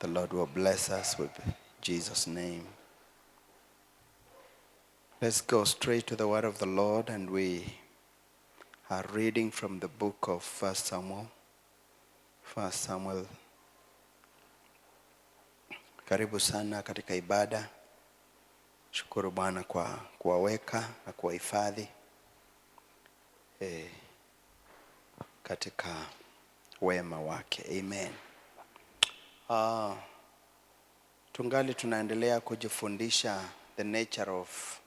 The Lord will bless us with Jesus' name. Let's go straight to the word of the Lord, and we are reading from the book of 1 Samuel. 1 Samuel. Karibu sana katika ibada. Shukuru Bwana kwa kuwaweka na kuwahifadhi katika wema wake. Amen. Tungali tunaendelea kujifundisha the nature of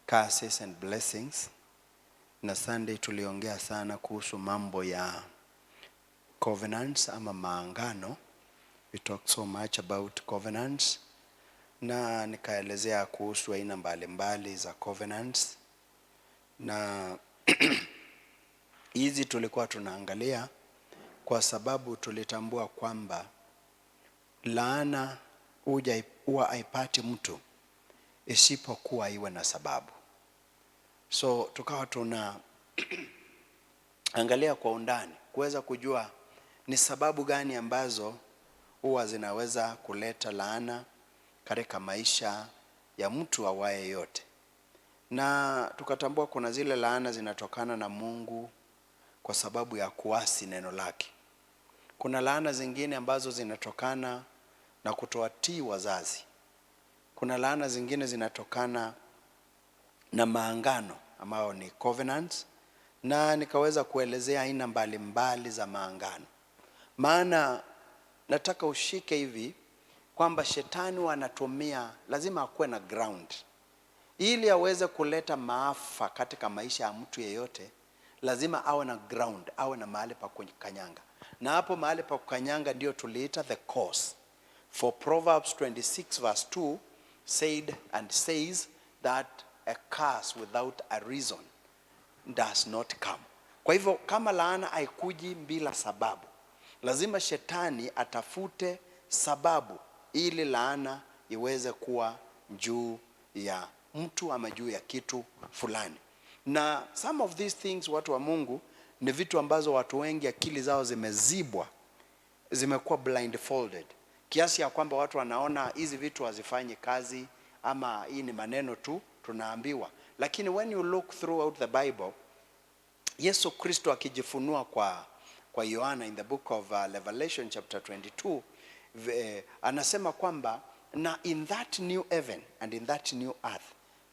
curses and blessings. Na Sunday tuliongea sana kuhusu mambo ya covenants ama maangano. We talked so much about covenants. Na nikaelezea kuhusu aina mbalimbali za covenants. Na hizi tulikuwa tunaangalia kwa sababu tulitambua kwamba laana huwa haipati mtu isipokuwa iwe na sababu. So tukawa tuna angalia kwa undani kuweza kujua ni sababu gani ambazo huwa zinaweza kuleta laana katika maisha ya mtu awaye yote. Na tukatambua kuna zile laana zinatokana na Mungu kwa sababu ya kuasi neno lake. Kuna laana zingine ambazo zinatokana na kutowatii wazazi. Kuna laana zingine zinatokana na maangano ambao ni covenants, na nikaweza kuelezea aina mbalimbali za maangano. Maana nataka ushike hivi kwamba shetani anatumia, lazima akuwe na ground ili aweze kuleta maafa katika maisha ya mtu yeyote. Lazima awe na ground, awe na mahali pa kukanyanga. Na hapo mahali pa kukanyanga ndio tuliita the cause. For Proverbs 26 verse 2 said and says that a curse without a reason does not come. Kwa hivyo kama laana haikuji bila sababu, lazima shetani atafute sababu ili laana iweze kuwa juu ya mtu ama juu ya kitu fulani. Na some of these things, watu wa Mungu, ni vitu ambazo watu wengi akili zao zimezibwa, zimekuwa blindfolded, kiasi ya kwamba watu wanaona hizi vitu hazifanyi kazi ama hii ni maneno tu tunaambiwa. Lakini when you look throughout the Bible, Yesu Kristo akijifunua kwa Yohana in the book of Revelation chapter 22, anasema kwamba na in that new heaven and in that new earth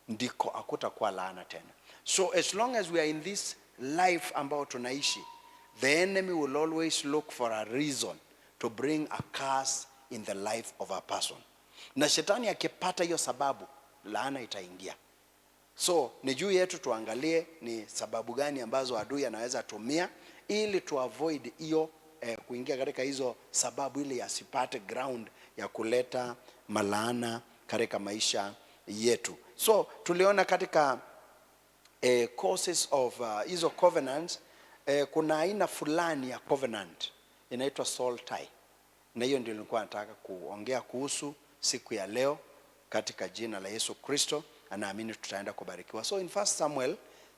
ndiko hakutakuwa laana tena. So as long as we are in this life ambao tunaishi, the enemy will always look for a reason to bring a curse in the life of a person. Na shetani akipata hiyo sababu, laana itaingia. So ni juu yetu tuangalie ni sababu gani ambazo adui anaweza tumia ili tu avoid hiyo kuingia katika hizo sababu, ili asipate ground ya kuleta malaana katika maisha yetu. So tuliona katika causes of hizo covenants, kuna aina fulani ya covenant inaitwa soul tie. Na hiyo ndio nilikuwa nataka kuongea kuhusu siku ya leo katika jina la Yesu Kristo. Anaamini tutaenda kubarikiwa. So in 1 Samuel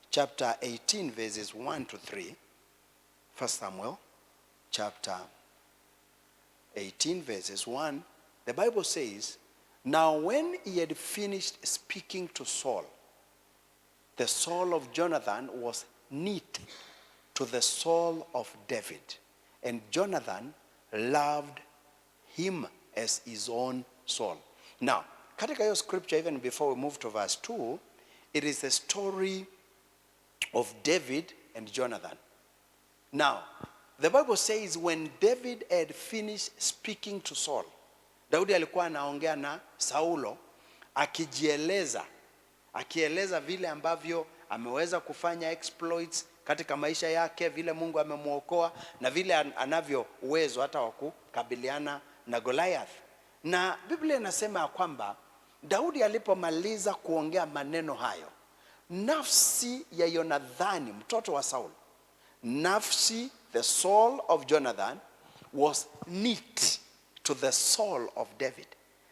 chapter 18 verses 1 to 3. 1 Samuel chapter 18 verses 1. The Bible says, now when he had finished speaking to Saul, the soul of Jonathan was knit to the soul of David, and Jonathan loved him as his own soul. Now, katika hiyo scripture, even before we move to verse 2, it is the story of David and Jonathan. Now, the Bible says when David had finished speaking to Saul, Daudi alikuwa anaongea na Saulo akieleza vile ambavyo ameweza kufanya exploits katika maisha yake, vile Mungu amemuokoa na vile anavyo uwezo hata wa kukabiliana na Goliath. Na Biblia inasema kwamba Daudi alipomaliza kuongea maneno hayo, nafsi ya Yonathani mtoto wa Saul, the soul of Jonathan was knit to the soul of David.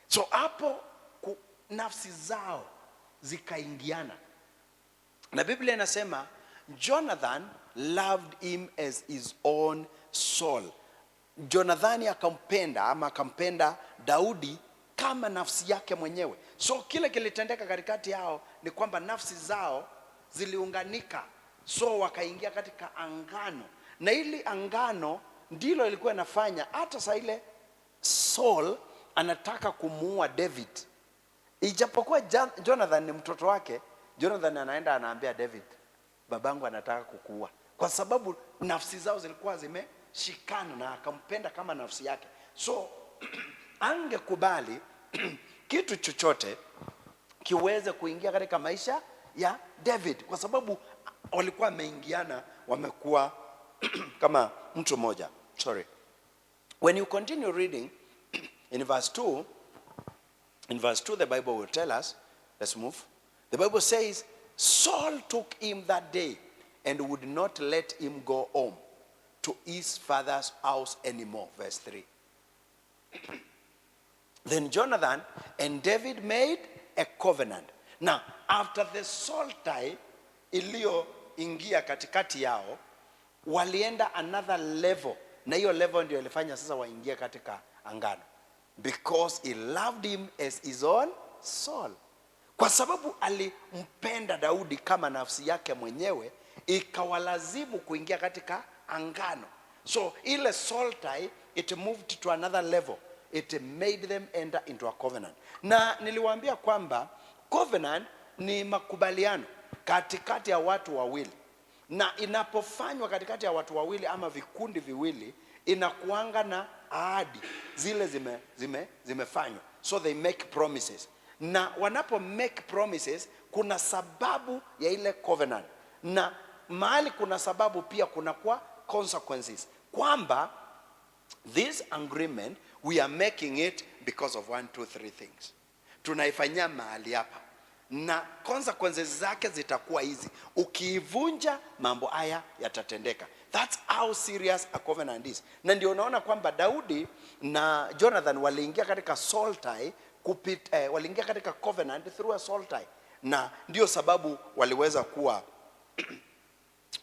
So hapo nafsi zao zikaingiana. Na Biblia inasema Jonathan loved him as his own soul. Jonathani akampenda ama akampenda Daudi kama nafsi yake mwenyewe. So kile kilitendeka katikati yao ni kwamba nafsi zao ziliunganika, so wakaingia katika angano, na ili angano ndilo ilikuwa inafanya hata saa ile Saul anataka kumuua David. Ijapokuwa Jonathan ni mtoto wake, Jonathan anaenda anaambia David, babangu anataka kukuua, kwa sababu nafsi zao zilikuwa zimeshikana na akampenda kama nafsi yake. So angekubali kitu chochote kiweze kuingia katika maisha ya David, kwa sababu walikuwa wameingiana, wamekuwa kama mtu mmoja. Sorry. When you continue reading in verse 2, the Bible will tell us, let's move. The Bible says, Saul took him that day and would not let him go home to his father's house anymore. Verse 3. Then Jonathan and David made a covenant. Now, after the Saul tie iliyoingia katikati yao, walienda another level. Na hiyo level ndio ilifanya sasa waingie katika angano. Because he loved him as his own soul. Kwa sababu alimpenda Daudi kama nafsi yake mwenyewe, ikawalazimu kuingia katika angano. So ile soul tie, it moved to another level. It made them enter into a covenant. Na niliwaambia kwamba covenant ni makubaliano katikati ya watu wawili. Na inapofanywa katikati ya watu wawili ama vikundi viwili, inakuanga na ahadi zile zimefanywa. So they make promises. Na wanapo make promises, kuna sababu ya ile covenant. Na mahali kuna sababu pia kuna kwa consequences. Kwamba this agreement, we are making it because of 1, 2, 3 things. Tunaifanyia mahali hapa. Na consequences zake zitakuwa hizi. Ukiivunja, mambo haya yatatendeka. That's how serious a covenant is. Na ndio unaona kwamba Daudi na Jonathan waliingia katika soul tie, waliingia katika covenant through a soul tie. Na ndio sababu waliweza kuwa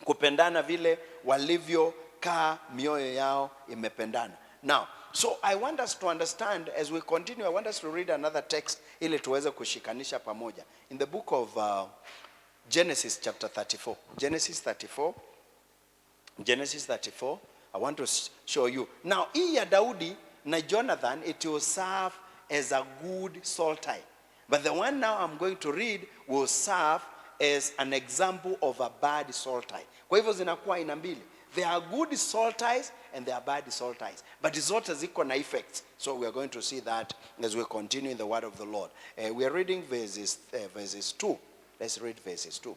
kupendana vile walivyokaa mioyo yao imependana. Now, so I want us to understand as we continue. I want us to read another text ili tuweze kushikanisha pamoja. In the book of Genesis chapter 34. Genesis 34. I want to show you. Now, hii ya Daudi na Jonathan, it will serve as a good soul tie. But the one now I'm going to read will serve as an example of a bad soul tie. Kwa hivyo zinakuwa aina mbili. There are good soul ties and there are bad soul ties. But zote ziko na effects. So we are going to see that as we continue in the word of the Lord. We are reading verses 2. Let's read verses 2.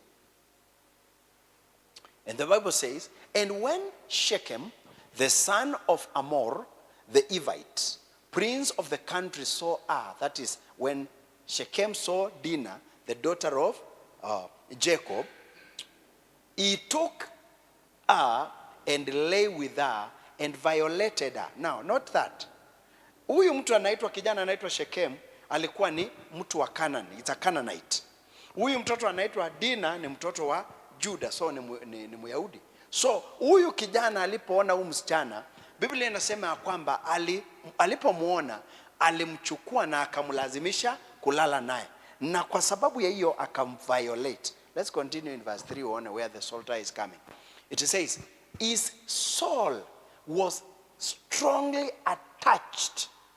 And the Bible says, and when Shechem, the son of Hamor, the Hivite, prince of the country, saw her, that is, when Shechem saw Dinah, the daughter of Jacob, he took her and lay with her and violated her. Now, not that. Huyu mtu anaitwa kijana anaitwa Shechem, alikuwa ni mtu wa Canaan. It's a Canaanite. Huyu mtoto anaitwa Dinah ni mtoto wa Juda, so ni Myahudi. So huyu kijana alipoona huyu msichana, Biblia inasema ya kwamba alipomuona alimchukua na akamlazimisha kulala naye. Na kwa sababu ya hiyo akamviolate. Let's continue in verse 3 on where the soul tie is coming. It says, his soul was strongly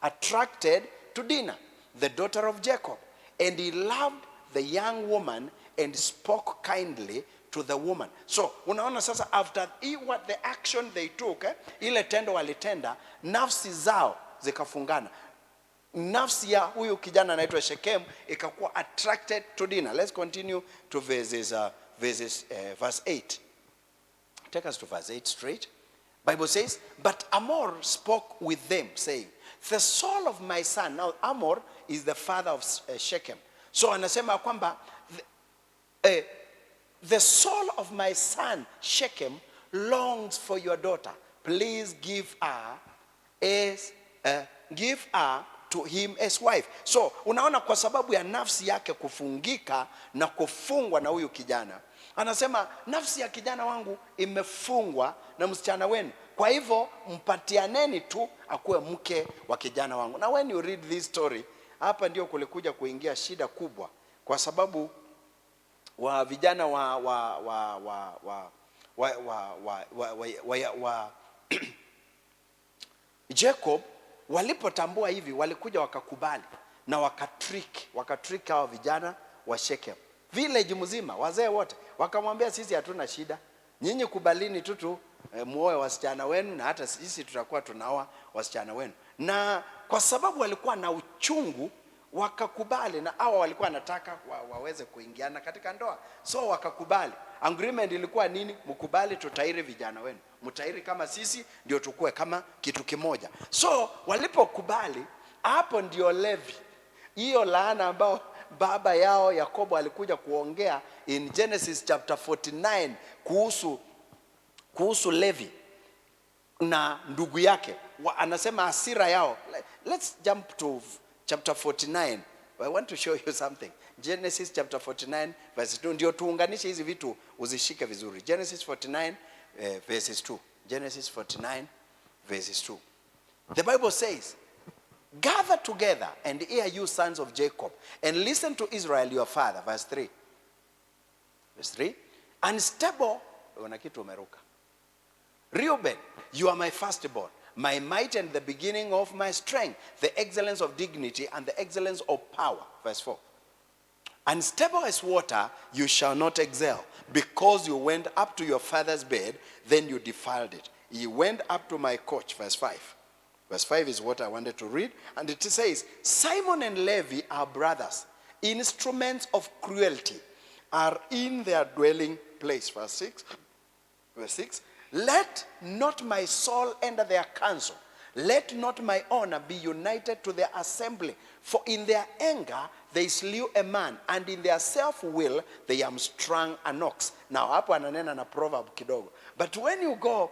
attracted to Dinah, the daughter of Jacob, and he loved the young woman and spoke kindly to the woman. So, unaona sasa after what the action they took, ile tendo walitenda, nafsi zao zikafungana. Nafsi ya huyu kijana anaitwa Shechem ikakuwa attracted to Dinah. Let's continue to verse 8. Take us to verse 8 straight. Bible says, but Hamor spoke with them, saying, the soul of my son. Now, Hamor is the father of Shechem. So, anasema kwamba the soul of my son Shechem longs for your daughter. Please give her to him as wife. So, unaona kwa sababu ya nafsi yake kufungika na kufungwa na huyu kijana. Anasema nafsi ya kijana wangu imefungwa na msichana wenu. Kwa hivyo mpatianeni tu akuwe mke wa kijana wangu. Na when you read this story, hapa ndio kulikuja kuingia shida kubwa, kwa sababu wa vijana wa Jacob walipotambua hivi, walikuja wakakubali na wakatrick hao vijana wa Shechem, village mzima, wazee wote wakamwambia, sisi hatuna shida, nyinyi kubalini tu muoe wasichana wenu, na hata sisi tutakuwa tunaoa wasichana wenu. Na kwa sababu walikuwa na uchungu wakakubali, na hawa walikuwa wanataka waweze kuingiana katika ndoa, so wakakubali. Agreement ilikuwa nini? Mkubali tutairi vijana wenu, mtairi kama sisi, ndio tukue kama kitu kimoja. So walipokubali, hapo ndio Levi, hiyo laana ambao baba yao Yakobo alikuja kuongea in Genesis chapter 49 kuhusu Levi na ndugu yake, anasema hasira yao. Let's jump to chapter 49. I want to show you something. Genesis chapter 49 verse 2. Ndio tuunganishe hizi vitu uzishike vizuri. Genesis 49 verses 2. Genesis 49 verses 2. The Bible says, gather together and hear you sons of Jacob, and listen to Israel your father. Verse 3. Verse 3. Unstable, una kitu umeruka. Reuben, you are my firstborn, my might and the beginning of my strength, the excellence of dignity and the excellence of power. Verse 4. Unstable as water, you shall not excel, because you went up to your father's bed, then you defiled it. He went up to my couch. Verse 5. Verse 5 is what I wanted to read. And it says, Simon and Levi are brothers. Instruments of cruelty are in their dwelling place. Verse 6. Verse 6. Let not my soul enter their council. Let not my honor be united to their assembly. For in their anger they slew a man, and in their self-will they hamstrung an ox. Now, hapo ananena na proverb kidogo. But when you go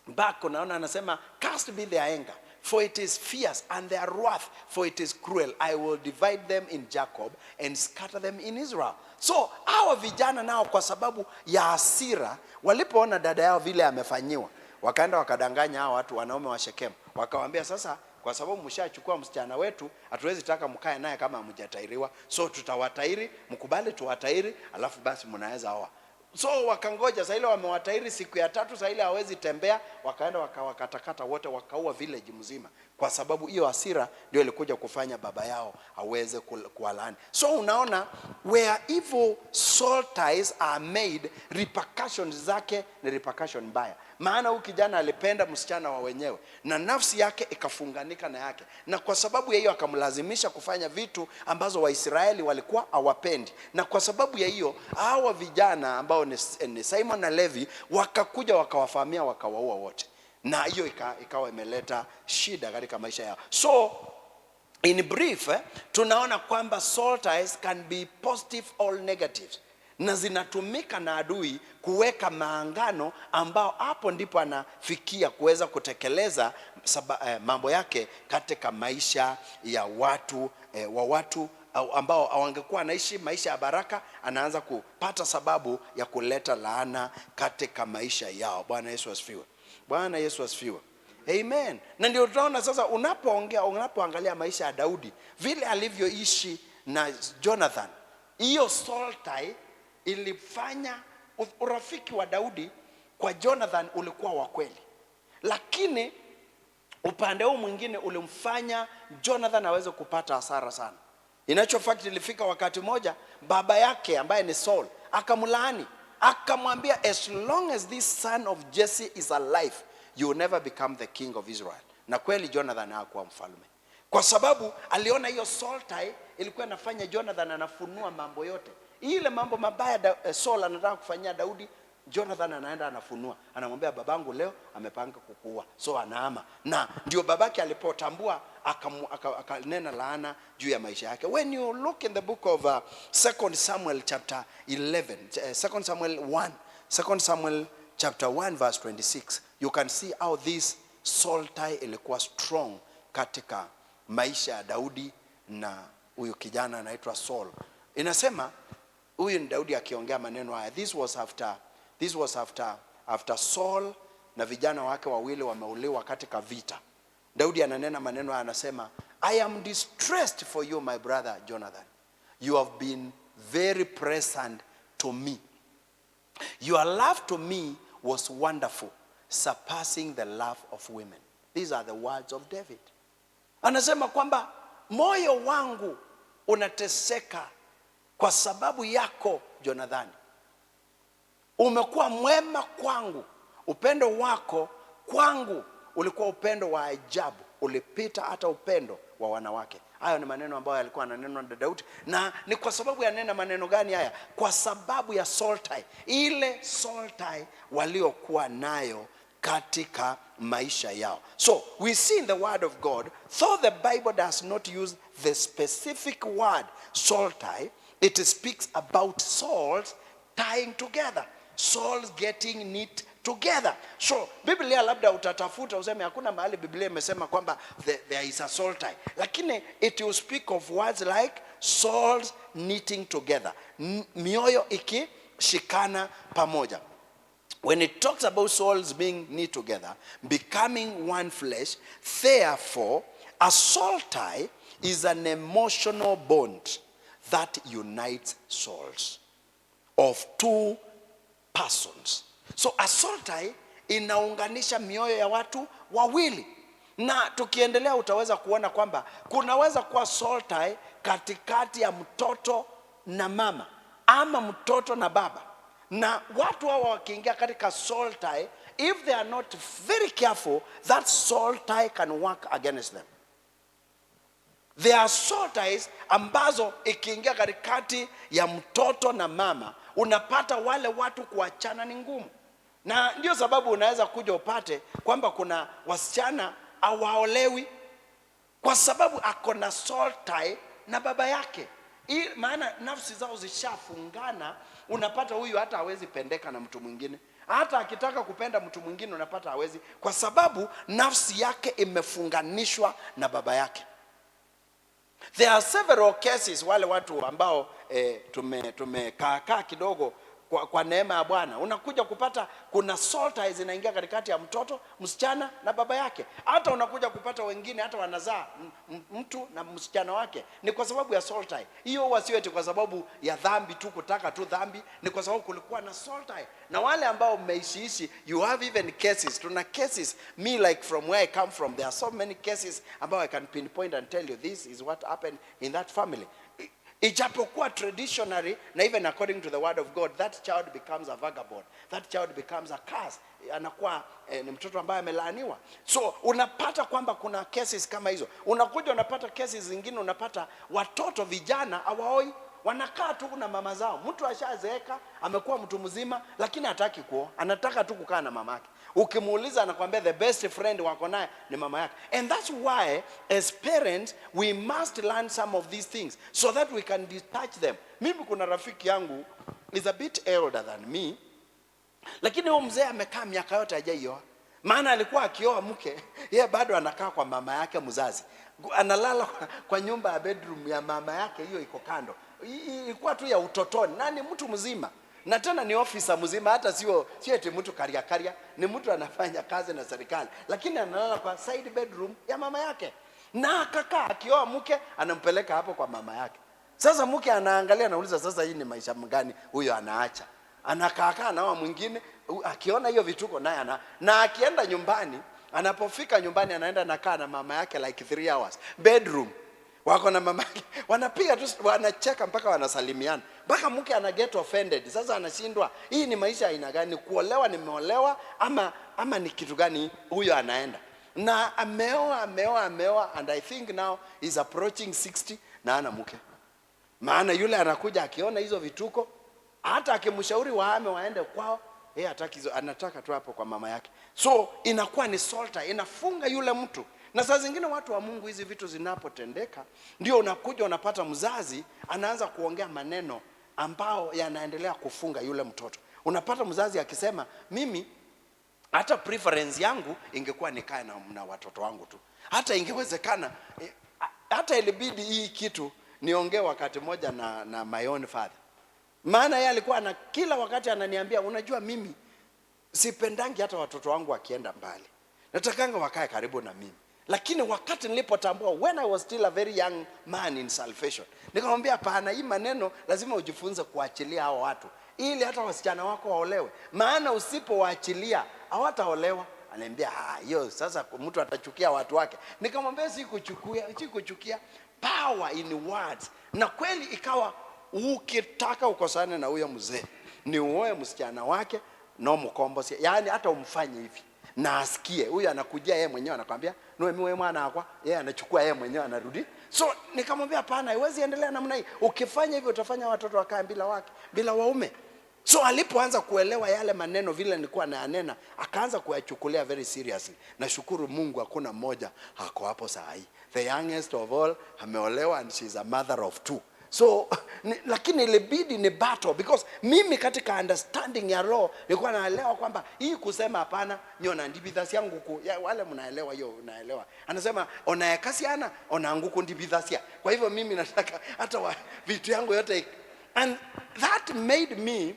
back, unaona anasema, cast be their anger, for it is fierce, and their wrath, for it is cruel. I will divide them in Jacob and scatter them in Israel. So hawa vijana nao kwa sababu ya hasira, walipoona dada yao vile amefanyiwa, wakaenda wakadanganya hao watu wanaume wa Shechem, wakawaambia, sasa kwa sababu mshachukua msichana wetu, hatuwezi taka mkae naye kama hamjatairiwa, so tutawatairi, mkubali tuwatairi, alafu basi mnaweza oa. So wakangoja, saa ile wamewatairi siku ya 3, saa ile hawezi tembea, wakaenda wakawakatakata wote, wakaua village mzima, kwa sababu hiyo hasira ndio ilikuja kufanya baba yao aweze kuwalaani. So unaona, where evil soul ties are made, repercussions zake ni repercussion mbaya. Maana huyu kijana alipenda msichana wa wenyewe na nafsi yake ikafunganika na yake, na kwa sababu ya hiyo akamlazimisha kufanya vitu ambazo Waisraeli walikuwa hawapendi. Na kwa sababu ya hiyo hawa vijana ambao ni Simon na Levi wakakuja wakawafahamia, wakawaua wote, na hiyo ikawa imeleta shida katika maisha yao. So in brief, tunaona kwamba soul ties can be positive or negative, na zinatumika na adui kuweka maangano ambao hapo ndipo anafikia kuweza kutekeleza mambo yake katika maisha ya watu ambao wangekuwa anaishi maisha ya baraka, anaanza kupata sababu ya kuleta laana katika maisha yao. Bwana Yesu asifiwe. Bwana Yesu asifiwe. Amen. Na ndio tunaona sasa, unapoangalia maisha ya Daudi vile alivyoishi na Jonathan, hiyo soul tie ilifanya urafiki wa Daudi kwa Jonathan ulikuwa wa kweli, lakini upande huu mwingine ulimfanya Jonathan aweze kupata hasara sana. Fact ilifika wakati moja baba yake ambaye ni Saul akamlaani, akamwambia, as long as this son of Jesse is alive, you will never become the king of Israel. Na kweli Jonathan hakuwa mfalme, kwa sababu aliona hiyo soul tie ilikuwa inafanya Jonathan anafunua mambo yote. Ile mambo mabaya Saul anataka kufanyia Daudi, Jonathan anaenda anafunua, anamwambia, babangu leo amepanga kukuua. So anaama, na ndio babake alipotambua akanena laana juu ya maisha yake. When you look in the book of 2 Samuel chapter 11, 2 Samuel chapter 1 verse 26, you can see how this soul tie ilikuwa strong katika maisha ya Daudi na huyu kijana anaitwa Saul. Inasema huyu ni Daudi akiongea maneno haya. This was after Saul na vijana wake wawili wameuliwa katika vita. Daudi ananena maneno, anasema, I am distressed for you, my brother Jonathan. You have been very present to me. Your love to me was wonderful, surpassing the love of women. These are the words of David. Anasema kwamba moyo wangu unateseka kwa sababu yako Jonathan. Umekuwa mwema kwangu. Upendo wako kwangu ulikuwa upendo wa ajabu, ulipita hata upendo wa wanawake. Hayo ni maneno ambayo yalikuwa yananenwa na Daudi. Na ni kwa sababu yanena maneno gani haya? Kwa sababu ya soltai. Ile soltai waliokuwa nayo katika maisha yao. So we see in the word of God, though the Bible does not use the specific word soltai, it speaks about souls tying together, souls getting knit together. So Biblia labda utatafuta useme hakuna mahali Biblia imesema kwamba there is a soul tie, lakini it will speak of words like souls knitting together, mioyo ikishikana pamoja. When it talks about souls being knit together, becoming one flesh, therefore a soul tie is an emotional bond that unites souls of two persons. So a soul tie inaunganisha mioyo ya watu wawili. Na tukiendelea utaweza kuona kwamba kunaweza kuwa soul tie katikati ya mtoto na mama ama mtoto na baba. Na watu hawa wakiingia katika soul tie, if they are not very careful, that soul tie can work against them. There are soul ties ambazo ikiingia katikati ya mtoto na mama, unapata wale watu kuachana ni ngumu. Na ndio sababu unaweza kuja upate kwamba kuna wasichana hawaolewi kwa sababu akona soul tie na baba yake. Maana nafsi zao zishafungana, unapata huyu hata hawezi pendeka na mtu mwingine. Hata akitaka kupenda mtu mwingine unapata hawezi, kwa sababu nafsi yake imefunganishwa na baba yake. There are several cases, wale watu ambao tumekaa kidogo kwa neema ya Bwana, unakuja kupata kuna soul ties zinaingia katikati ya mtoto msichana na baba yake. Hata unakuja kupata wengine hata wanazaa mtu na msichana wake, ni kwa sababu ya soul tie. Hiyo wasiweti kwa sababu ya dhambi tu, kutaka tu dhambi, ni kwa sababu kulikuwa na soul tie. Na wale ambao mmeishiishi, you have even cases, tuna cases, me like from where I come from, there are so many cases ambao I can pinpoint and tell you this is what happened in that family. Ijapokuwa traditionally na even according to the word of God, that child becomes a vagabond, that child becomes a curse, anakuwa ni mtoto ambaye amelaaniwa. So unapata kwamba kuna cases kama hizo. Unakuja unapata cases zingine, unapata watoto vijana hawaoi, wanakaa tu na mama zao. Mtu ashazeeka, amekuwa mtu mzima, lakini hataki kuoa, anataka tu kukaa na mama yake. Ukimuuliza anakuambia the best friend wako naye ni mama yake. And that's why as parents we must learn some of these things so that we can detach them. Mimi kuna rafiki yangu is a bit elder than me, lakini huyo mzee amekaa miaka yote hajaioa. Maana alikuwa akioa mke, yeye bado anakaa kwa mama yake mzazi. Analala kwa nyumba ya bedroom ya mama yake, hiyo iko kando. Ilikuwa tu ya utotoni. Nani mtu mzima? Na tena ni ofisa mzima, hata sio eti mtu karia, ni mtu anafanya kazi na serikali, lakini analala kwa side bedroom ya mama yake. Na akakaa akioa mke, anampeleka hapo kwa mama yake. Sasa mke anaangalia, anauliza sasa hii ni maisha gani huyo anaacha? Anakaa na mwingine, akiona hiyo vituko naye na akienda nyumbani, anapofika nyumbani anaenda nakaa na mama yake like 3 hours bedroom. Wako na mama yake, wanapiga tu, wanacheka mpaka wanasalimiana. Mpaka mke ana get offended. Sasa anashindwa, hii ni maisha aina gani? Kuolewa nimeolewa ama ni kitu gani huyo anaenda? Na ameoa and I think now is approaching 60 na ana mke. Maana yule anakuja akiona hizo vituko, hata akimshauri wahame waende kwao, yeye hataki hizo, anataka tu hapo kwa mama yake. So inakuwa ni soul tie, inafunga yule mtu. Na saa zingine watu wa Mungu, hizi vitu zinapotendeka, ndio unakuja unapata mzazi anaanza kuongea maneno ambao yanaendelea kufunga yule mtoto. Unapata mzazi akisema, mimi hata preference yangu ingekuwa nikae na watoto wangu tu. Hata ingewezekana, hata ilibidi hii kitu niongee wakati moja na my own father. Maana yeye alikuwa kila wakati ananiambia, unajua mimi sipendangi hata watoto wangu wakienda mbali, natakanga wakae karibu na mimi. Lakini wakati nilipotambua, when I was still a very young man in salvation, nikamwambia hapana, hii maneno lazima ujifunze kuachilia hao watu, ili hata wasichana wako waolewe, maana usipowaachilia hawataolewa. Ananiambia hiyo sasa mtu atachukia watu wake. Nikamwambia sikuchukia, power in words. Na kweli ikawa, ukitaka ukosane na huyo mzee, ni uoe msichana wake na mkombozi, yani hata umfanye hivi na asikie. Huyu anakujia yeye mwenyewe anakuambia no mimi mwana wako, yeye anachukua yeye mwenyewe anarudi. So nikamwambia hapana, haiwezi endelea namna hii. Ukifanya hivyo utafanya watoto wakae bila waume. So alipoanza kuelewa yale maneno vile nilikuwa nayanena, akaanza kuyachukulia very seriously. Nashukuru Mungu hakuna mmoja hako hapo saa hii. The youngest of all ameolewa and she's a mother of 2. So lakini ilibidi ni battle, because mimi katika understanding ya law nilikuwa naelewa kwamba hii kusema hapana nyona ndibithasi yangu wale mnaelewa hiyo, unaelewa. Anasema onayakasiana onanguku ndibithasia. Kwa hivyo mimi nataka hata vitu yangu yote, and that made me,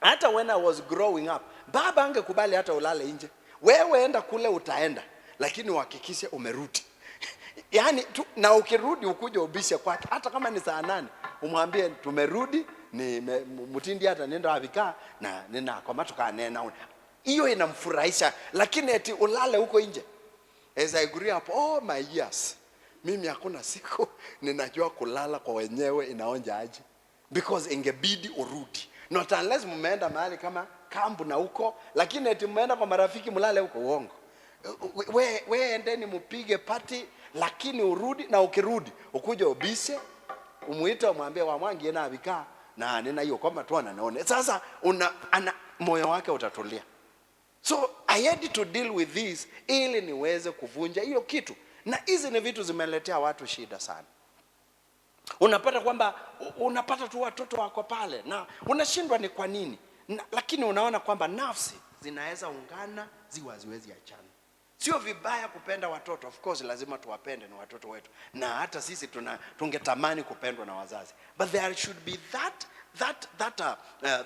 hata when I was growing up, baba angekubali hata ulale nje. Wewe enda kule utaenda, lakini uhakikishe umerudi. Yani na ukirudi ukuje ubishe kwake, hata kama ni saa 8 umwambie tumerudi, ni mutindi hata nenda avika na nina kwa matuka nena. Hiyo inamfurahisha, lakini eti ulale huko nje. As I grew up all my years, mimi hakuna siku ninajua kulala kwa wenyewe inaonja aje, because ingebidi urudi. Not unless mmeenda mahali kama kambu na huko, lakini eti mmeenda kwa marafiki mulale huko, uongo. We endeni mupige party, lakini urudi, na ukirudi ukuje ubise, umuite umwambie wa mwangi ena abika na nina hiyo kwamba tu anaone. Sasa moyo wake utatulia. So I had to deal with this ili niweze kuvunja hiyo kitu. Na hizi ni vitu zimeletea watu shida sana. Unapata kwamba unapata tu watoto wako pale na unashindwa ni kwa nini. Lakini unaona kwamba nafsi zinaweza ungana, ziwezi achana. Sio vibaya kupenda watoto, of course lazima tuwapende na watoto wetu, na hata sisi tungetamani kupendwa na wazazi, but there should be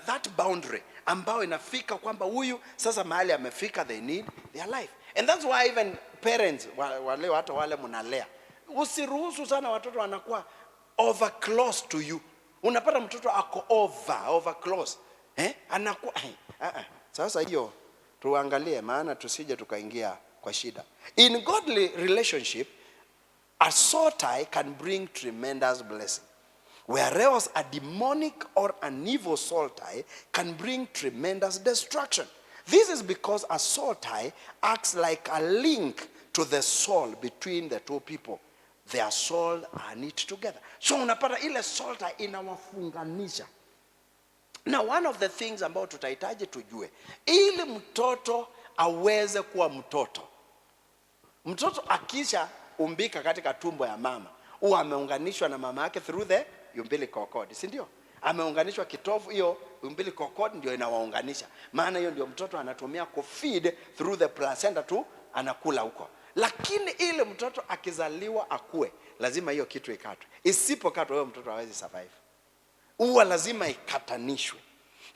that boundary ambao inafika kwamba huyu sasa mahali amefika, they need their life. And that's why even parents wale hata wale mnalea, usiruhusu sana watoto wanakuwa over close to you. Unapata mtoto ako over close, anakuwa sasa hiyo tuangalie, maana tusije tukaingia kwa shida. In godly relationship, a soul tie can bring tremendous blessing, whereas a demonic or an evil soul tie can bring tremendous destruction. This is because a soul tie acts like a link to the soul between the two people. Their soul are knit together. So unapata ile soul tie inawafunganisha. Now one of the things ambao tutahitaji tujue, ili mtoto aweze kuwa mtoto Mtoto akisha umbika katika tumbo ya mama, huwa ameunganishwa na mama yake through the umbilical cord, si ndio? Ameunganishwa kitovu, hiyo umbilical cord ndio inawaunganisha. Maana hiyo ndio mtoto anatumia kufeed through the placenta tu, anakula huko. Lakini ile mtoto akizaliwa akue, lazima hiyo kitu ikatwe. Isipokatwa huyo mtoto hawezi survive. Huwa lazima ikatanishwe.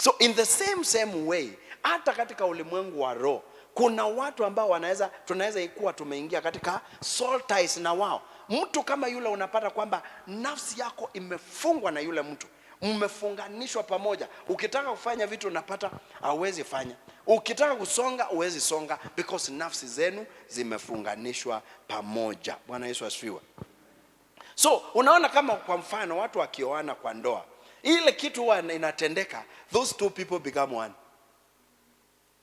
So in the same way, hata katika ulimwengu wa roho, kuna watu ambao tunaweza ikuwa tumeingia katika soul ties na wao. Mtu kama yule unapata kwamba nafsi yako imefungwa na yule mtu. Mmefunganishwa pamoja. Ukitaka kufanya vitu unapata hauwezi fanya. Ukitaka kusonga huwezi songa, because nafsi zenu zimefunganishwa pamoja. Bwana Yesu asifiwe. So unaona kama kwa mfano watu wakioana kwa ndoa, ile kitu huwa inatendeka, those two people become one.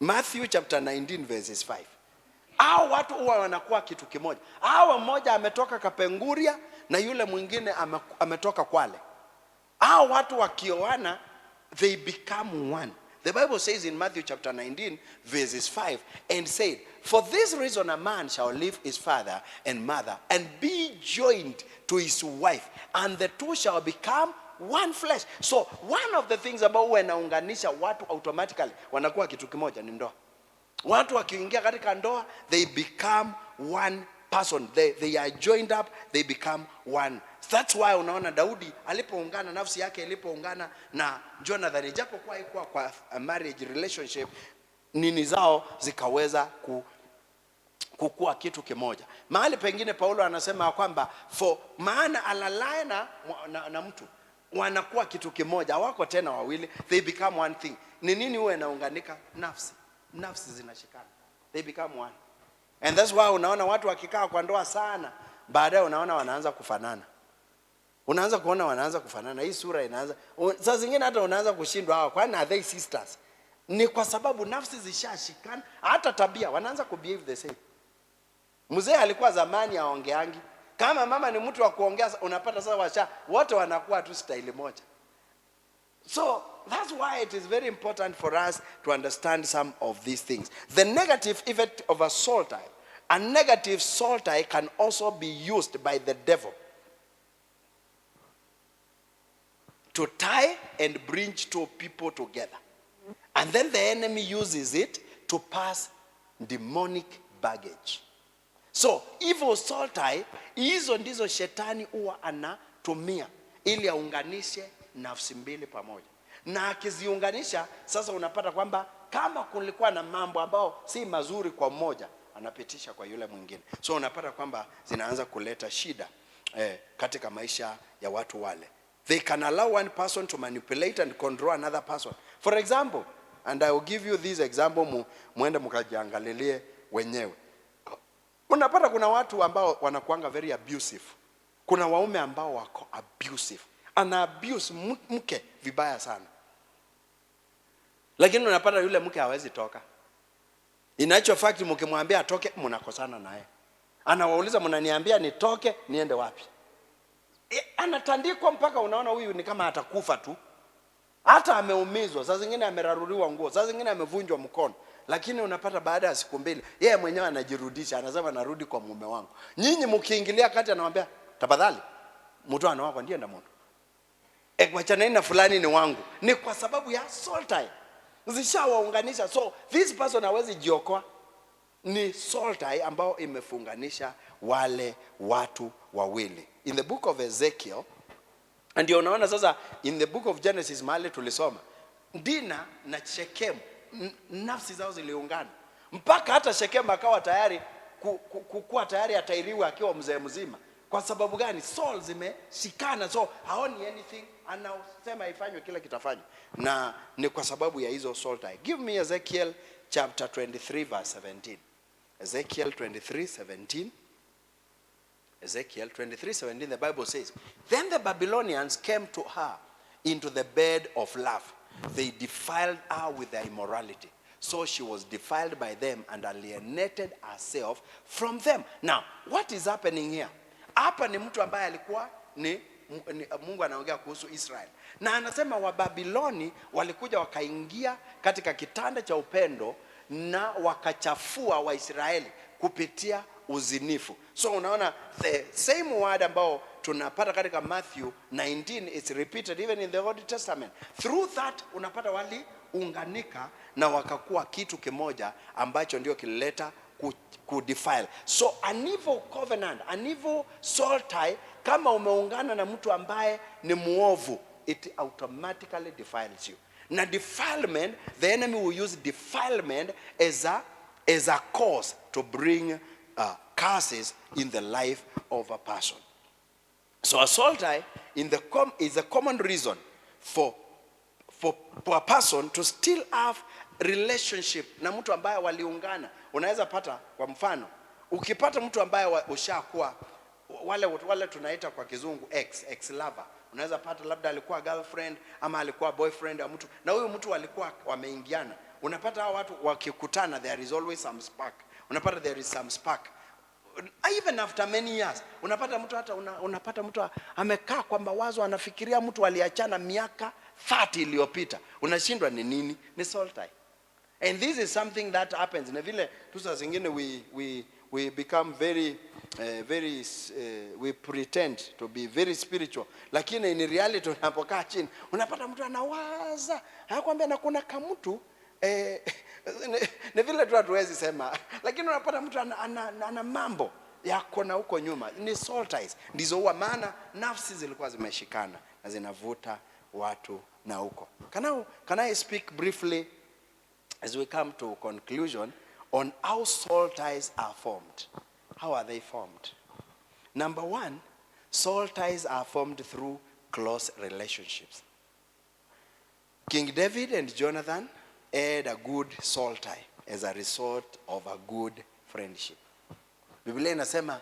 Matthew chapter 19 verses 5. Hao watu huwa wanakuwa kitu kimoja. Hao mmoja ametoka Kapenguria na yule mwingine ametoka Kwale. Hao watu wakioana, they become one. The Bible says in Matthew chapter 19 verses 5, and said, for this reason a man shall leave his father and mother and be joined to his wife, and the two shall become one flesh. So one of the things about wanaunganisha watu automatically wanakuwa kitu kimoja ni ndoa. Watu wakiingia katika ndoa, they become one person. They are joined up, they become one. That's why unaona Daudi alipoungana, nafsi yake ilipoungana na Jonathan, japo kwa a marriage relationship, nini zao zikaweza kukua kitu kimoja. Mahali pengine Paulo anasema kwamba maana alalaye na mtu wanakuwa kitu kimoja, hawako tena wawili, they become one thing. Ni nini huwa inaunganika? Nafsi zinashikana, they become one. And that's why unaona watu wakikaa kwa ndoa sana, baadaye unaona wanaanza kufanana. Unaanza kuona wanaanza kufanana, hii sura inaanza. Saa zingine hata unaanza kushindwa hawa, kwani are they sisters? Ni kwa sababu nafsi zishashikana, hata tabia wanaanza kubehave the same. Mzee alikuwa zamani aongeangi, kama mama ni mtu wa kuongea, unapata sasa wote wanakuwa tu style moja. So that's why it is very important for us to understand some of these things. The negative effect of a salty, a negative salty can also be used by the devil to tie and bring two people together. And then the enemy uses it to pass demonic baggage. So evil salty, hizo ndizo shetani huwa anatumia ili aunganishe nafsi mbili pamoja. Na akiziunganisha, sasa unapata kwamba kama kulikuwa na mambo ambao si mazuri kwa mmoja, anapitisha kwa yule mwingine. So unapata kwamba zinaanza kuleta shida katika maisha ya watu wale. They can allow one person to manipulate and control another person. For example, and I will give you this example, muende mkajiangalilie wenyewe. Unapata kuna watu ambao wanakuanga very abusive. Kuna waume ambao wako abusive. Ana abuse mke vibaya sana. Lakini unapata yule mke hawezi toka. In actual fact mkimwambia atoke, mnakosana naye. Anawauliza, mnaniambia nitoke, niende wapi? Anatandikwa mpaka unaona huyu ni kama atakufa tu. Hata ameumizwa, saa zingine ameraruriwa nguo, saa zingine amevunjwa mkono. Lakini unapata baada ya siku mbili, yeye mwenyewe anajirudisha, anasema narudi kwa mume wangu. Nyinyi mkiingilia kati anamwambia, tafadhali, mtu anawako ndiye ndo mtu. Wachana na fulani ni wangu. Ni kwa sababu ya salty. Zishawaunganisha. So this person hawezi jiokoa. Ni salty ambao imefunganisha wale watu wawili. In the book of Ezekiel, and you unaona sasa in the book of Genesis mahali tulisoma, Dina na Shekemu nafsi zao ziliungana. Mpaka hata Shekemu akawa tayari kuwa tayari atairiwa akiwa mzee mzima. Kwa sababu gani? Soul zimeshikana, so haoni anything, anasema ifanywe kila kitafanywa. Na ni kwa sababu ya hizo soul tie. Give me Ezekiel chapter 23 verse 17. Ezekiel 23:17. Ezekiel 23:17, the Bible says, then the Babylonians came to her into the bed of love. They defiled her with their immorality. So she was defiled by them and alienated herself from them. Now, what is happening here? Hapa ni mtu ambaye alikuwa ni Mungu anaongea kuhusu Israel. Na anasema Wababiloni walikuja wakaingia katika kitanda cha upendo na wakachafua Waisraeli kupitia uzinifu. So unaona the same word ambao tunapata katika Matthew 19 is repeated even in the Old Testament. Through that unapata waliunganika na wakakuwa kitu kimoja ambacho ndio kilileta kudefile. So an evil covenant, an evil soul tie, kama umeungana na mtu ambaye ni muovu, it automatically defiles you. Na defilement, the enemy will use defilement as a cause to bring curses in the life of a person. So a soul tie is a common reason for a person to still have relationship na mtu ambaye waliungana. Unaweza pata kwa mfano, ukipata mtu ambaye ushakuwa wale tunaita kwa kizungu ex lover. Unaweza pata labda alikuwa girlfriend ama alikuwa boyfriend wa mtu, na huyo mtu walikuwa wameingiana. Unapata hao watu wakikutana, there is always some spark. Unapata there is some spark. Even after many years, unapata mtu hata unapata mtu amekaa kwa mawazo, anafikiria mtu aliachana miaka 30 iliyopita. Unashindwa ni nini? Ni soul tie. And this is something that happens. Na vile tu saa zingine we become we pretend to be very spiritual. Lakini in reality unapokaa chini, unapata mtu anawaza, hakwambia na kuna kamutu ni vile tu hatuwezi sema, lakini unapata mtu ana mambo yako na huko nyuma. Ni soul ties. Ndizo huwa maana nafsi zilikuwa zimeshikana na zinavuta watu na huko. Can I speak briefly as we come to conclusion on how soul ties are formed. How are they formed? Number one, soul ties are formed through close relationships. King David and Jonathan had a good soul tie as a result of a good friendship. Biblia inasema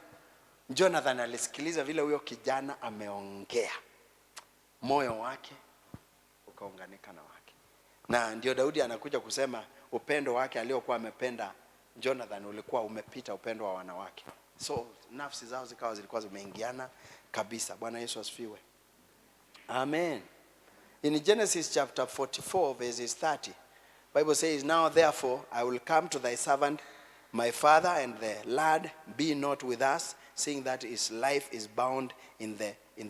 Jonathan alisikiliza vile huyo kijana ameongea, moyo wake ukaunganika na wake. Na ndio Daudi anakuja kusema upendo wake aliokuwa amependa Jonathan ulikuwa umepita upendo wa wanawake. So nafsi zao zilikuwa zimeingiana kabisa. Bwana Yesu asifiwe. Amen. In Genesis chapter 44 verses 30, Bible says, "Now therefore I will come to thy servant my father, and the lad be not with us, seeing that his life is bound in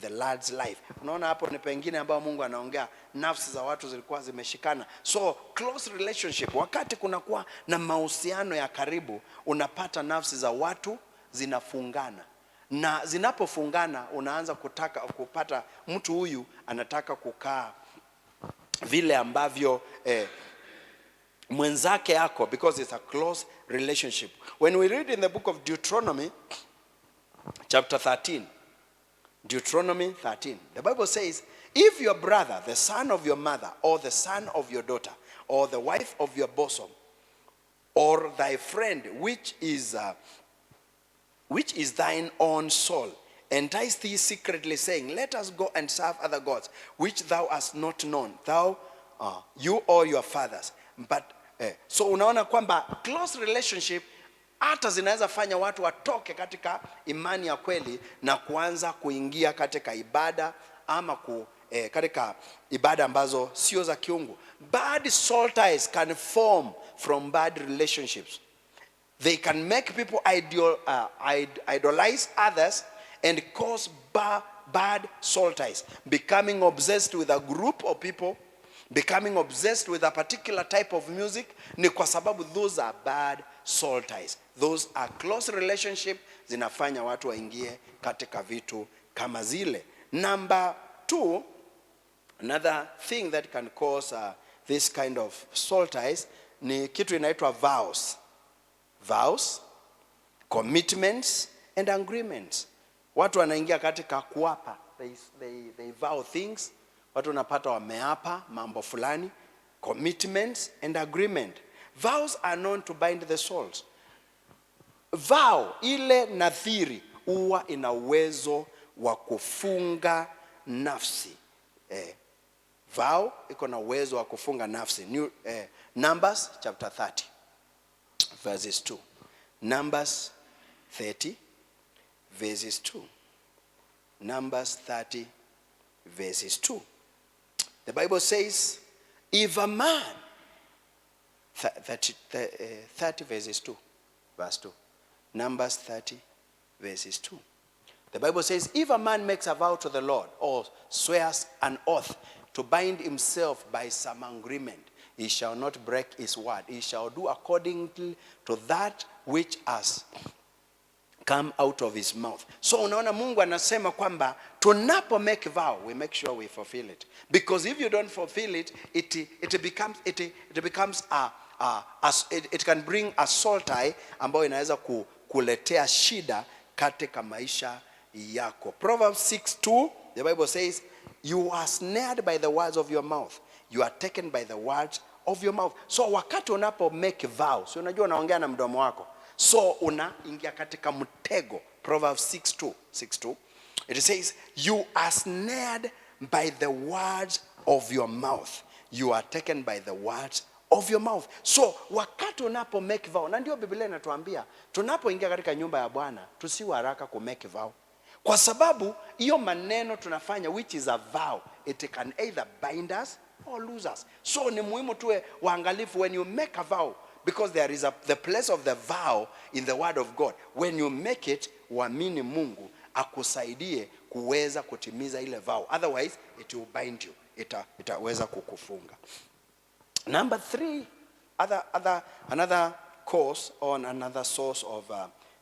the lad's life." Unaona hapo ni pengine ambao Mungu anaongea nafsi za watu zilikuwa zimeshikana. So close relationship, wakati kunakuwa na mahusiano ya karibu, unapata nafsi za watu zinafungana. Na zinapofungana unaanza kupata mtu huyu anataka kukaa vile ambavyo mwenzake yako, because it's a close relationship. When we read in the book of Deuteronomy chapter 13, Deuteronomy 13, the Bible says, "If your brother, the son of your mother, or the son of your daughter, or the wife of your bosom, or thy friend, which is thine own soul, entice thee secretly, saying, Let us go and serve other gods, which thou hast not known, you or your fathers." But so unaona kwamba close relationship hata zinaweza fanya watu watoke katika imani ya kweli na kuanza kuingia katika ibada ama katika ibada ambazo sio za kiungu. Bad soul ties can form from bad relationships. They can make people idolize others and cause bad soul ties. Becoming obsessed with a group of people, becoming obsessed with a particular type of music, ni kwa sababu those are bad soul ties. Those are close relationship, zinafanya watu waingie katika vitu kama zile. Number two, another thing that can cause this kind of soul ties ni kitu inaitwa vows. Vows, commitments and agreements. Watu wanaingia katika kuapa. They vow things. Watu wanapata wameapa mambo fulani. Commitments and agreement. Vows are known to bind the souls. Vow, ile nadhiri, huwa ina uwezo wa kufunga nafsi. Vow iko na uwezo wa kufunga nafsi. Numbers chapter 30 verses 2. Numbers 30 verses 2. Numbers 30 verses 2. The Bible says, if a man, 30 verses 2, verse 2. Numbers 30 verses 2. The Bible says, if a man makes a vow to the Lord or swears an oath to bind himself by some agreement, he shall not break his word. He shall do according to that which has come out of his mouth. So unaona Mungu anasema kwamba tunapo make vow, we make sure we fulfill it. Because if you don't fulfill it, it becomes it can bring a soul tie ambayo inaweza kuletea shida katika maisha yako. Proverbs 6:2, the Bible says, you are snared by the words of your mouth. You are taken by the words of your mouth. So wakati unapo make vows, so unajua unaongea na mdomo wako. So unaingia katika mtego. Proverbs 6:2. It says, you are snared by the words of your mouth. You are taken by the words of your mouth. So wakati unapo make vow, na ndio Biblia inatuambia tunapoingia katika nyumba ya Bwana tusiwe haraka ku make vow. Kwa sababu hiyo maneno tunafanya, which is a vow, it can either bind us or lose us. So ni muhimu tuwe waangalifu when you make a vow, because there is the place of the vow in the word of God. When you make it, uamini Mungu akusaidie kuweza kutimiza ile vow. Otherwise, it will bind you. Itaweza kukufunga. Number 3, another cause or another source of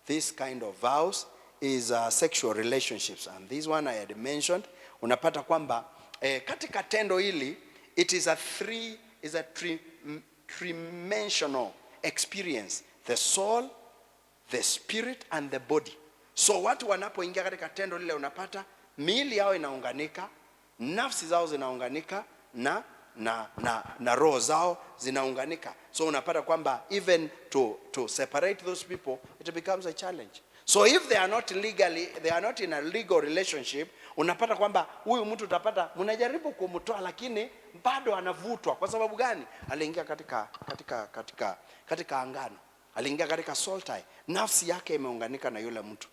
this kind of vows is sexual relationships. And this one I had mentioned. Unapata kwamba katika tendo hili, it is a tridimensional experience, the soul, the spirit and the body. So watu wanapoingia katika tendo lile, unapata miili yao inaunganika, nafsi zao zinaunganika na roho zao zinaunganika. So unapata kwamba even to separate those people, it becomes a challenge. So if they are not in a legal relationship, unapata kwamba huyu mtu utapata mnajaribu kumtoa lakini bado anavutwa. Kwa sababu gani? Aliingia katika angano. Aliingia katika soul tie. Nafsi yake imeunganika na yule mtu.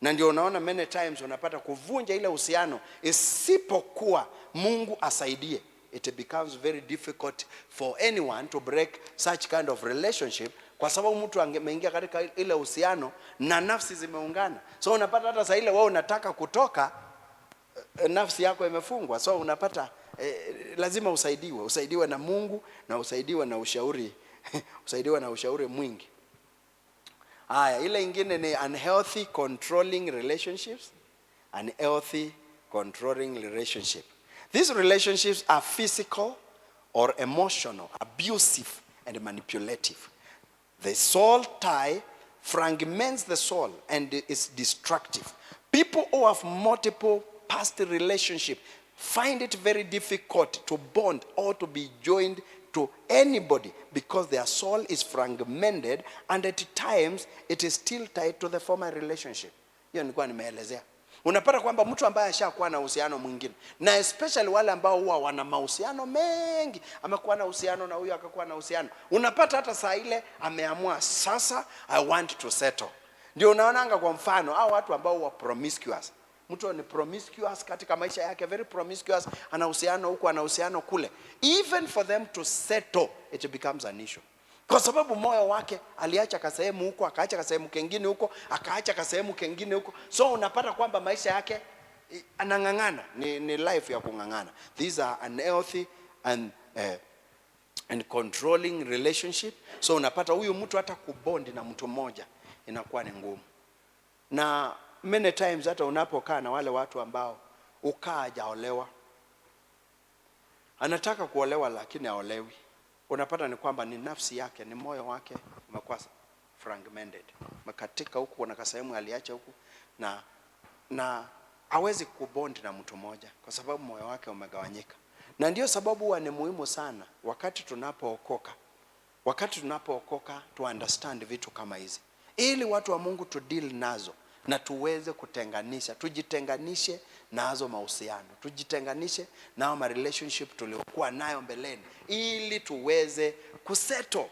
Na ndio unaona many times unapata kuvunja ile uhusiano isipokuwa Mungu asaidie. It becomes very difficult for anyone to break such kind of relationship, kwa sababu mtu ameingia katika ile uhusiano na nafsi zimeungana. So unapata hata saa ile wewe unataka kutoka, nafsi yako imefungwa. So unapata lazima usaidiwe na Mungu na usaidiwe na ushauri usaidiwe na ushauri mwingi. Haya, ile ingine ni unhealthy controlling relationships. Unhealthy controlling relationship. These relationships are physical or emotional, abusive and manipulative. The soul tie fragments the soul and is destructive. People who have multiple past relationships find it very difficult to bond or to be joined to anybody because their soul is fragmented and at times it is still tied to the former relationship. Hiyo nilikuwa nimeelezea. Unapata kwamba mtu ambaye ashakuwa na uhusiano mwingine, na especially wale ambao huwa wana mahusiano mengi, amekuwa na uhusiano na huyu akakuwa na uhusiano, unapata hata saa ile ameamua sasa I want to settle. Ndio unaonanga kwa mfano hao watu ambao huwa promiscuous. Mtu ni promiscuous katika maisha yake, very promiscuous, ana uhusiano huko ana uhusiano kule. Even for them to settle, it becomes an issue. Kwa sababu moyo wake aliacha kasehemu huko, akaacha kasehemu kengine huko, akaacha kasehemu kengine huko. So unapata kwamba maisha yake anangangana, ni life ya kungangana. These are unhealthy and controlling relationship. So unapata huyu mtu hata kubondi na mtu mmoja inakuwa ni ngumu. Na many times hata unapokaa na wale watu ambao hajaolewa, anataka kuolewa lakini haolewi, unapata ni kwamba ni nafsi yake, ni moyo wake umekuwa fragmented, makatika huku, kuna kasehemu aliacha huku, na hawezi kubond na mtu mmoja kwa sababu moyo wake umegawanyika. Na ndio sababu huwa ni muhimu sana wakati tunapookoka to understand vitu kama hizi, ili watu wa Mungu to deal nazo na tuweze kutenganisha, tujitenganishe nazo mahusiano, tujitenganishe nao ma relationship tuliokuwa nayo mbeleni, ili tuweze kusettle.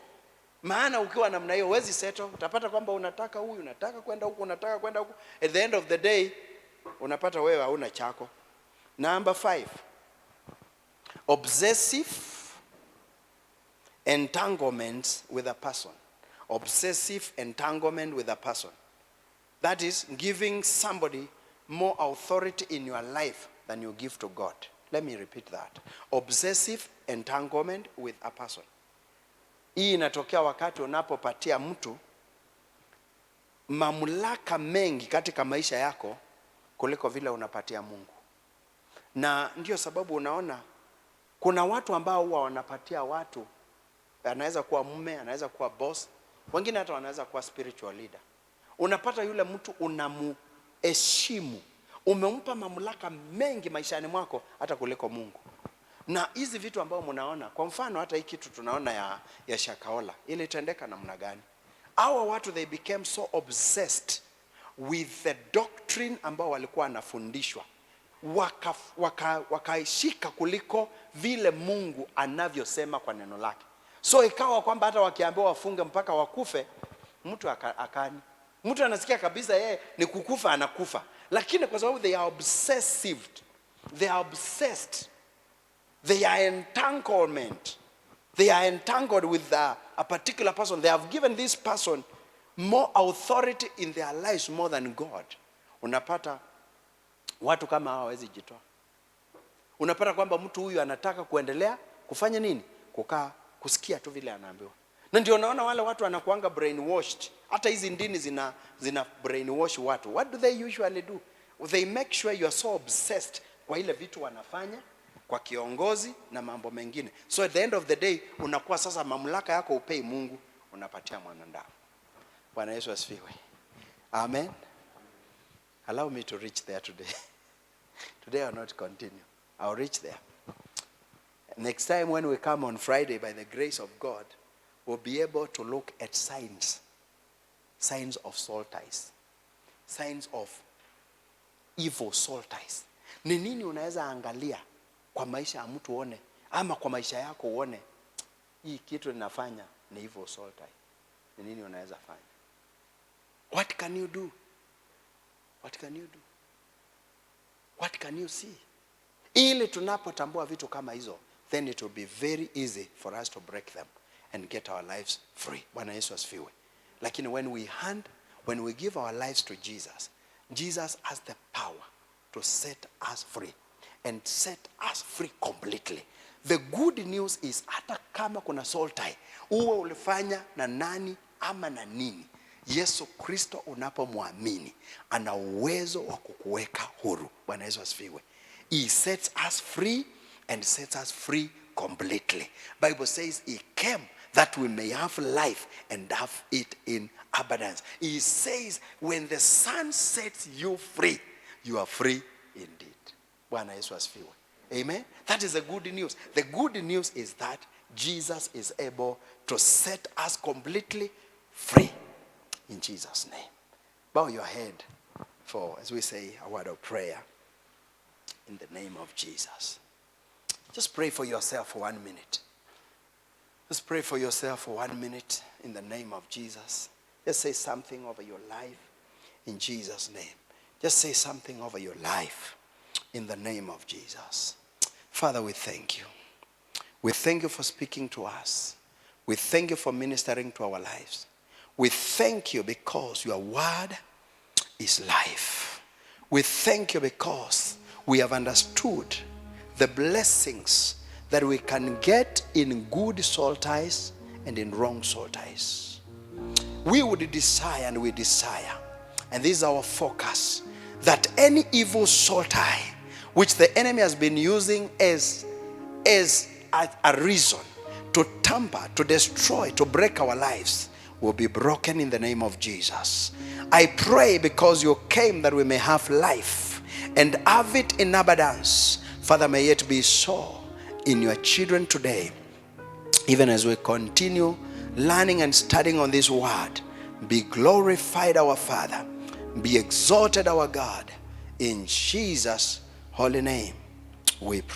Maana ukiwa namna hiyo huwezi settle, utapata kwamba unataka huyu, unataka kwenda huko, unataka kwenda huko, at the end of the day unapata wewe hauna chako. Number 5, obsessive entanglement with a person. Obsessive entanglement with a person. That is giving somebody more authority in your life than you give to God. Let me repeat that. Obsessive entanglement with a person. Hii inatokea wakati unapopatia mtu mamlaka mengi katika maisha yako kuliko vile unapatia Mungu. Na ndio sababu unaona kuna watu ambao huwa wanapatia watu, anaweza kuwa mume, anaweza kuwa boss, wengine hata wanaweza kuwa spiritual leader. Unapata yule mtu unamuheshimu, umempa mamlaka mengi maishani mwako hata kuliko Mungu. Na hizi vitu ambao mnaona, kwa mfano hata hii kitu tunaona ya Shakahola, ile itendeka namna gani? Hawa watu they became so obsessed with the doctrine ambao walikuwa wanafundishwa, wakaishika kuliko vile Mungu anavyosema kwa neno lake. So ikawa kwamba hata wakiambiwa wafunge mpaka wakufe, mtu akani. Mtu anasikia kabisa yeye ni kukufa anakufa. Lakini kwa sababu they are obsessive, they are obsessed, they are entangled with a particular person. They have given this person more authority in their lives more than God. Unapata watu kama hawa hawezi jitoa. Unapata kwamba mtu huyu anataka kuendelea kufanya nini? Kukaa kusikia tu vile anaambiwa. Na ndio naona wale watu wanakuanga brainwashed. Hata hizi ndini zina brainwash watu. What do they usually do? They make sure you are so obsessed kwa ile vitu wanafanya kwa kiongozi na mambo mengine. So at the end of the day unakuwa sasa mamlaka yako upei Mungu, unapatia mwanadamu. Bwana Yesu asifiwe. Amen. Allow me to reach there today. Today I will not continue. I will reach there. Next time when we come on Friday, by the grace of God, we'll be able to look at signs. Signs of soul ties. Signs of evil soul ties. Ni nini unaweza angalia kwa maisha ya mtu uone, ama kwa maisha yako uone, hii kitu ninafanya ni evil soul tie. Ni nini unaweza fanya? What can you do? What can you do? What can you see? Ili tunapotambua vitu kama hizo, then it will be very easy for us to break them and get our lives free. Bwana Yesu asifiwe. Lakini when we give our lives to Jesus, Jesus has the power to set us free and set us free completely. The good news is hata kama kuna soul tie, uwe ulifanya na nani ama na nini, Yesu Kristo unapomwamini ana uwezo wa kukuweka huru. Bwana Yesu asifiwe. He sets us free and sets us free completely. Bible says he came that we may have life and have it in abundance. He says when the Son sets you free, you are free indeed. Bwana Yesu asifiwe. Amen. That is the good news. The good news is that Jesus is able to set us completely free. In Jesus' name. Bow your head for, as we say, a word of prayer. In the name of Jesus. Just pray for yourself for 1 minute. Just pray for yourself for 1 minute in the name of Jesus. Just say something over your life in Jesus' name. Just say something over your life in the name of Jesus. Father, we thank you. We thank you for speaking to us. We thank you for ministering to our lives. We thank you because your word is life. We thank you because we have understood the blessings that we can get in good soul ties and in wrong soul ties. We would desire and we desire, and this is our focus, that any evil soul tie which the enemy has been using as a reason to tamper, to destroy, to break our lives, will be broken in the name of Jesus. I pray because you came that we may have life and have it in abundance. Father, may it be so in your children today. Even as we continue learning and studying on this word, be glorified our Father, be exalted our God. In Jesus' holy name we pray.